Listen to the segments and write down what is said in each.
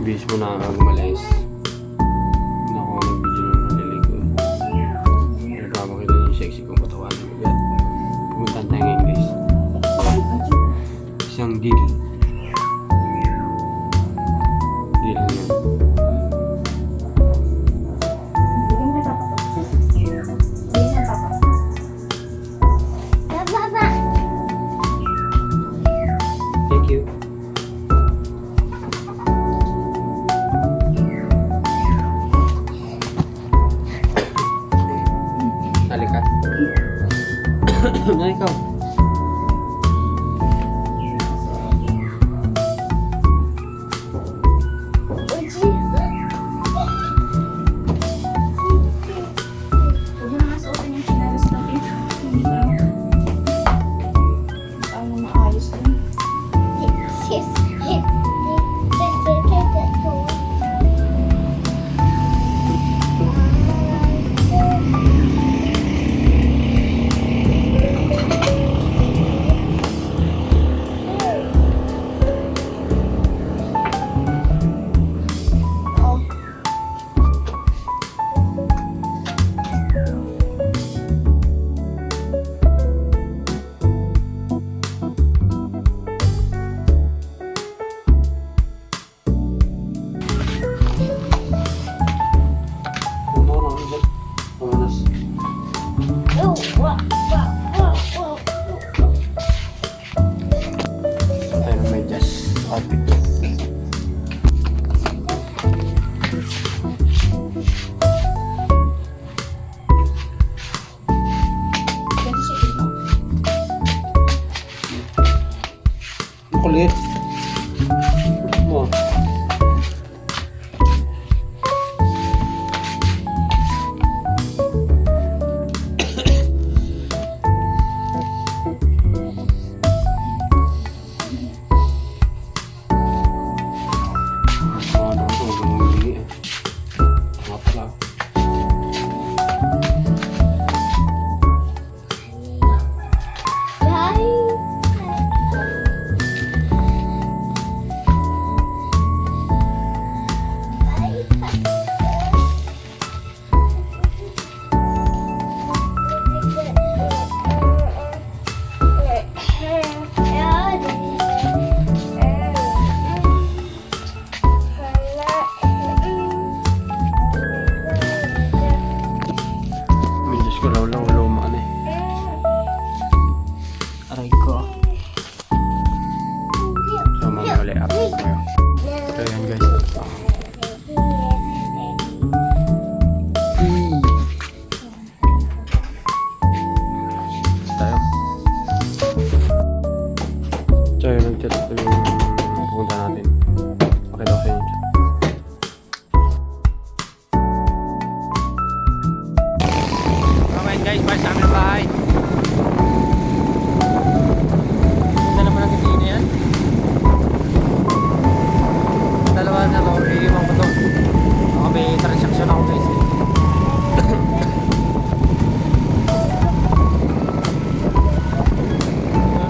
Bis mo na umalis. Hindi ako nag-video nung naliligo. Nagpapakita niyo yung sexy kong katawan. Pumunta tayo ngayon guys. Isang deal. Deal niya. Thank you. Halika. Na ikaw. Kulit. Mo. Aray ko. So mamaya ulit update ko yun. So yan guys. Tayo. So yun nag-chat ko yung pupunta natin. Okay daw sa inyo. Okay guys, bye sa aming bahay. Dalawa na ako, iiwan ko to. Ako may transaction ako guys eh.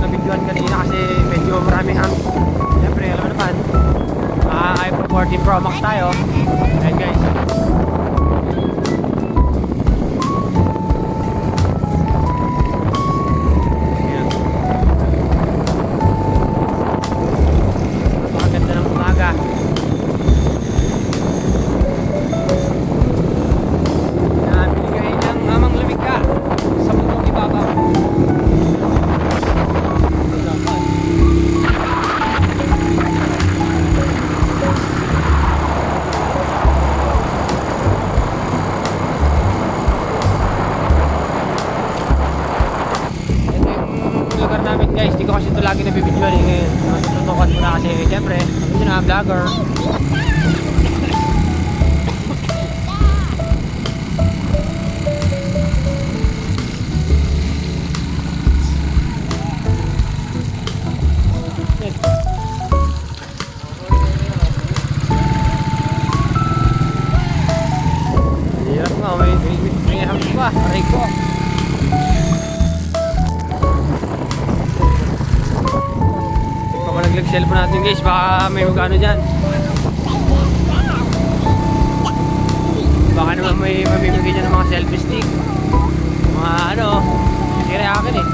Nabidyoan kanina kasi medyo maraming hang. Siyempre alam naman, iPhone 14 Pro Max tayo. Ayan guys. Guys, di ko kasi ito lagi nabibidyoan ngayon. Tututukan ko na kasi siyempre, hindi na vlogger. Hirap nga, may hangin pa, aray ko. Malaglag cellphone natin guys, baka may magano dyan. Baka naman may mamimigay dyan ng mga selfie stick. Mga ano, sira akin eh.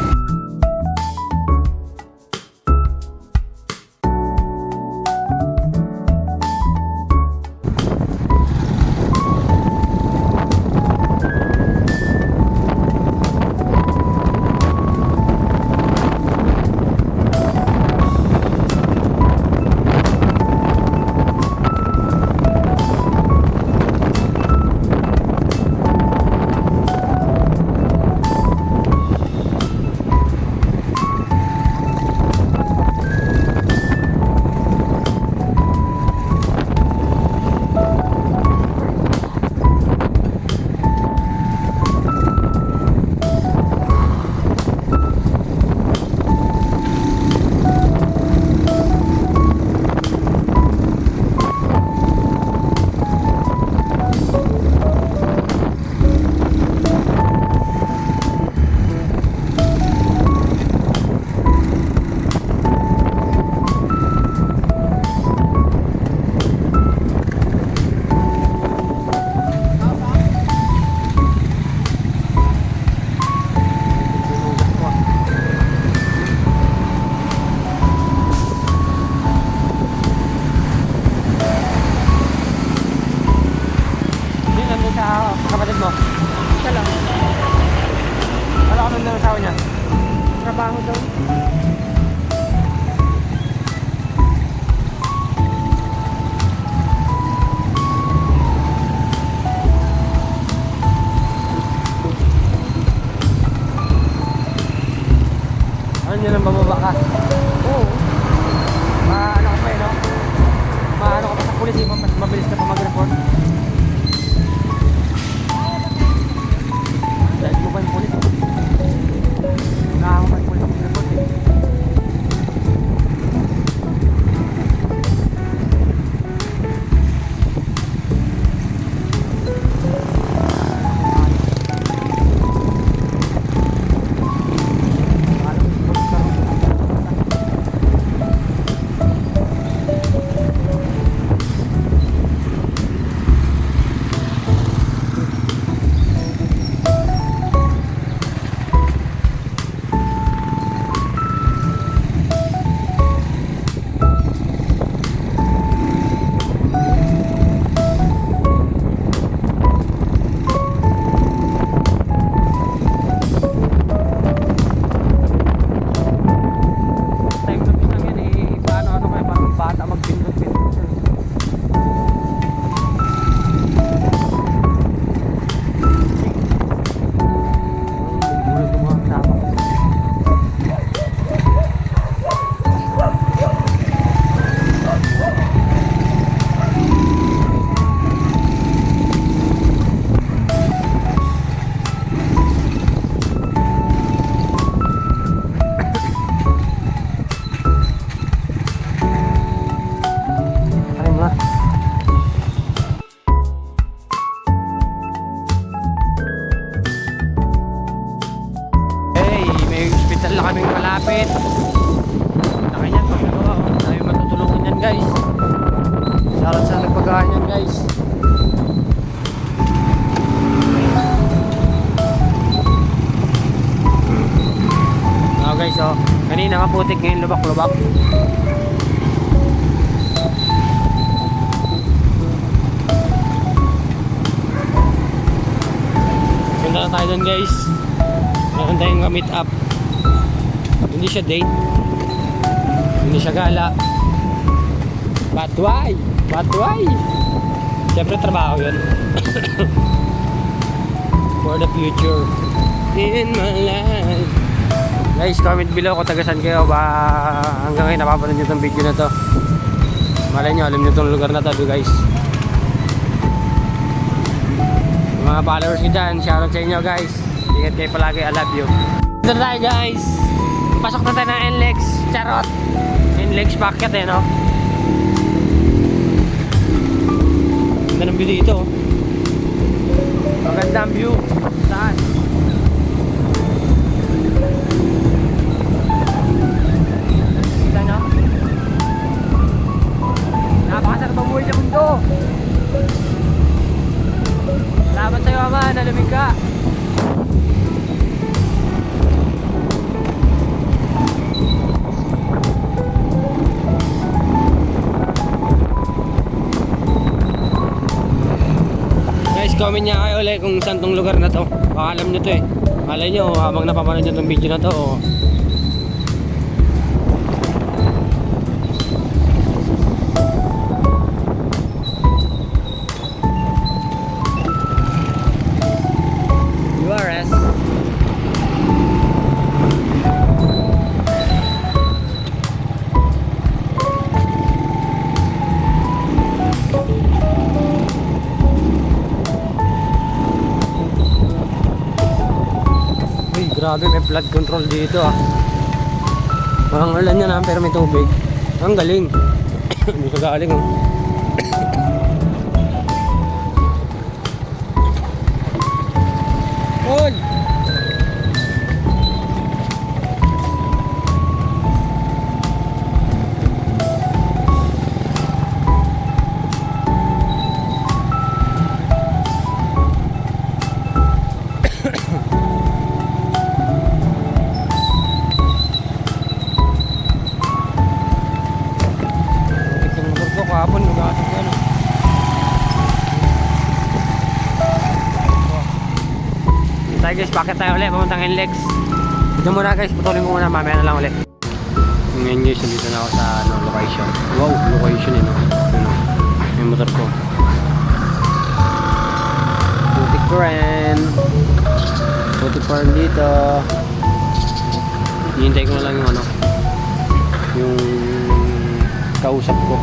Kapatid mo? Siya lang. Ano ka ng asawa niya? Trabaho daw. Ano nyo nang bumaba ka? Oo. Ano ka pa eh, no? Ano ka pa sa pulis eh, mas mabilis ka pa mag-report. Dahil mo ba yung pulis? Nakakaw ba yung pulis mag-report eh? Hospital na kaming malapit. Laki niyan pag nagawa ko. Tayo matutulungan yan guys. Shoutout sa nagpagawa yan guys. Guys oh, kanina nga putik, ngayon lubak-lubak. Punta na tayo dun guys. Meron tayong meet up. Hindi siya date, hindi siya gala. But why? But why? Siyempre trabaho yun. For the future in my life. Guys, comment below kung tagasan kayo ba hanggang ngayon napapanood nyo itong video na to. Malay nyo, alam nyo itong lugar na to guys. Mga followers ko dyan, shoutout sa inyo guys. Ingat kayo palagi, I love you. Dito na tayo guys. Pasok na tayo ng NLEX. Charot. NLEX packet eh no. Ganda ng view dito. Magandang view. Saan? Kita nyo? Napakasarap ang buhay sa mundo. Salamat sa'yo, Ama. Nalamig ka. Guys, comment niya kayo ulit kung saan tong lugar na to. Baka alam nyo to eh. Malay nyo, habang napapanood nyo tong video na to, URS. Uy, grabe, may flood control dito ah. Walang ulan yan ah, pero may tubig. Ang galing. Hindi ko galing oh. Uy! Kahapon nag-aasok ko ano. Tayo guys, bakit tayo ulit? Pamuntang NLEX. Dito muna guys, patuloy mo muna, mamaya na lang ulit. Ngayon guys, nandito na ako sa ano, location. Wow, location yun. Yung motor ko. Putik ko rin. Putik ko rin dito. Hihintay ko na lang yung ano, yung kausap ko.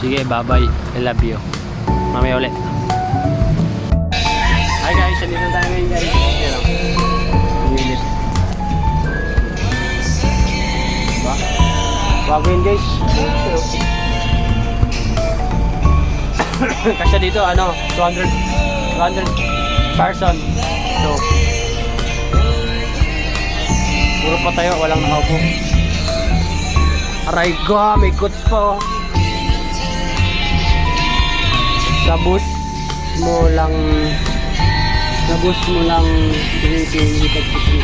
Sige, bye-bye. I love you. Mamaya ulit. Hi guys, andito na tayo ngayon guys. Yan o. Unit. Diba? Bago yun guys. Kasi dito ano, 200 person. So, puro pa tayo, walang nakaupo. Aray ko, may coach pa oh. Sa bus mo lang pinili pagpipili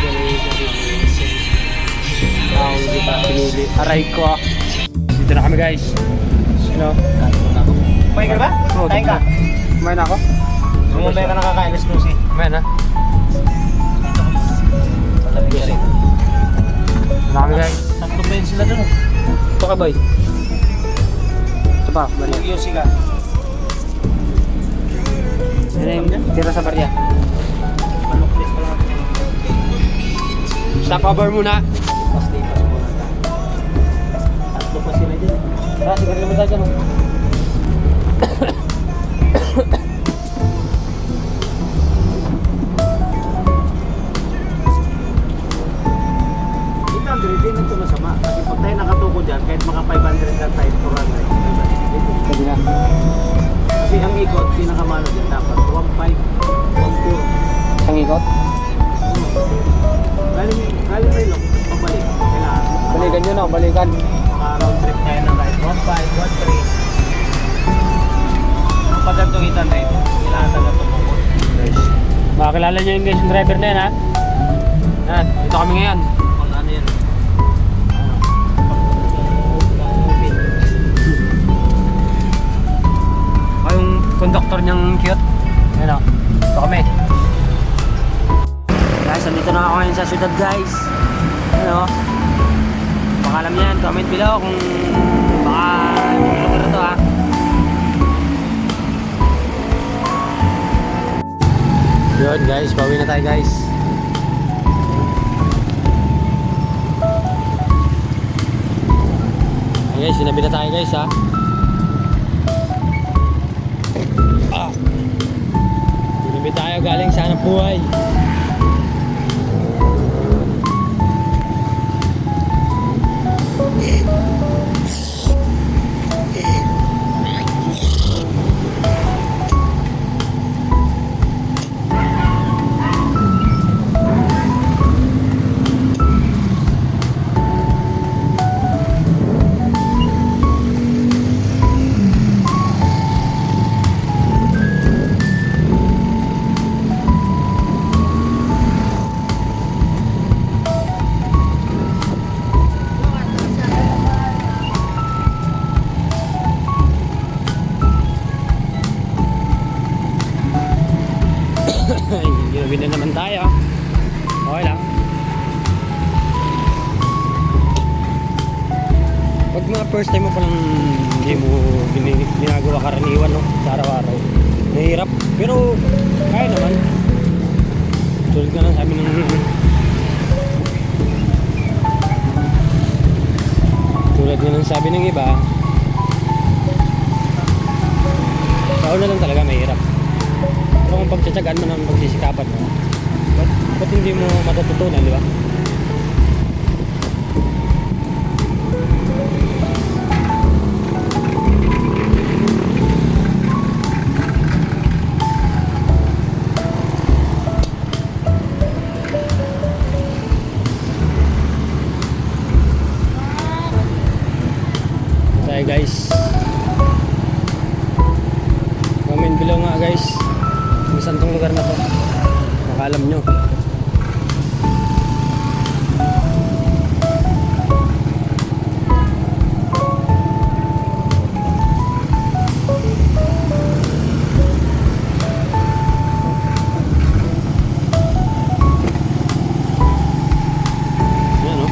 ang kita pinili. Aray ko. Dito na kami guys. Hello. Kumain ka ba? Oo, Kain ka? Kumain na ako. Mamaya ka nakakain, let's Lucy. Kumain na. Malamig ka rin. Dito na kami guys. Sakto pa yun sila dun. Ito ka boy. Ito pa, bali. Mag-UC ka. Ano yung tira sa barya? Maluklit pa lang. Stop over muna. Pas lipas muna ka. Tatlo pa sila dyan. Ah, sigarilyo mo tayo dyan oh. Dito ang hindi nito masama. Kasi pag tayo nakatukod dyan, kahit maka 500 lang tayo, 400. Pwede na. Kasi ang ikot, pinakamano dyan dapat 1.5, 1.4. Isang ikot? Galing may lock, pabalik. Kailangan. Balikan yun oh, balikan. Maka-round trip tayo ng kahit 1.5, 1.3. Ang pagkantong 800, kailangan talaga tumukod. Guys. Makakilala nyo yung guys yung driver na yan ha. Yan, dito kami ngayon. Pag ano yan? Yung conductor niyang cute. Yan o. Ito kami. Guys, andito na ako ngayon sa syudad guys. Ano? Baka alam niyan, comment below kung baka yung lugar ito ha. Yun guys, bawi na tayo guys. Ayan guys, sinabi na tayo guys ha. Sinabi tayo galing sa hanap buhay. Uwi na naman tayo. Okay lang. Pag mga first time mo palang hindi mo ginagawa karaniwan, no? Sa araw-araw. Nahirap. Pero kaya naman. Tulad ka lang sabi ng tulad nga ng sabi ng iba, sa una lang talaga mahirap. Pero kung pagtsatsagaan mo ng pagsisikapan mo, ba't hindi mo matututunan, di ba? Tayo guys, comment below nga guys kung saan tong lugar na to, baka alam nyo. Yan o,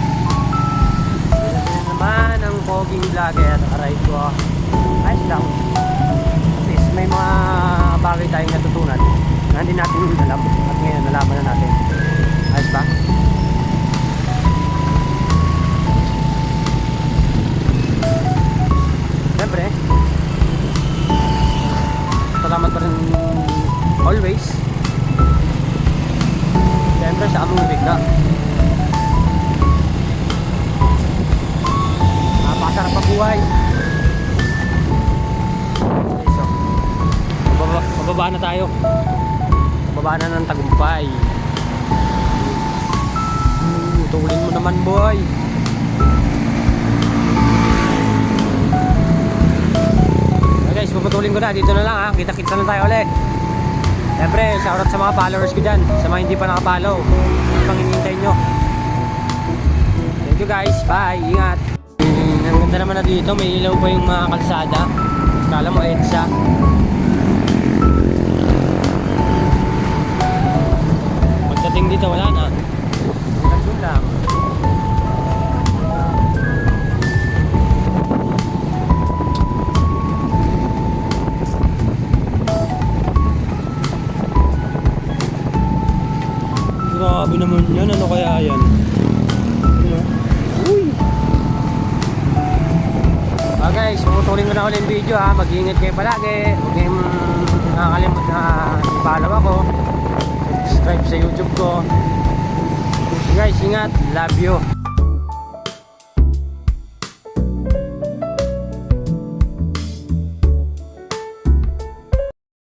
naman ang poging vlogger, aray ko. Ayos lang. At least may mga bagay tayong natutunan na hindi natin alam at ngayon nalaman na natin. Ayos ba? Siyempre, salamat pa rin always. Siyempre sa among bigla. Napakasarap ang buhay. So, bababa na tayo. Bababa na ng tagumpay. Tulin mo naman, boy. Okay guys, puputulin ko na. Dito na lang ha. Kita-kita na tayo ulit. Siyempre, shoutout sa mga followers ko dyan. Sa mga hindi pa nakapollow. Ano pang hinihintay nyo? Thank you guys. Bye. Ingat. Ang ganda naman na dito. May ilaw pa yung mga kalsada. Kala mo EDSA. Pagdating dito wala na. Nandun lang. Grabe naman yan. Ano kaya yan? Uy! Guys, puputulin ko na ulit yung video ha. Mag-iingat kayo palagi. Huwag kayong nakakalimut na i-follow ako. Subscribe sa YouTube ko. Guys, ingat. Love you.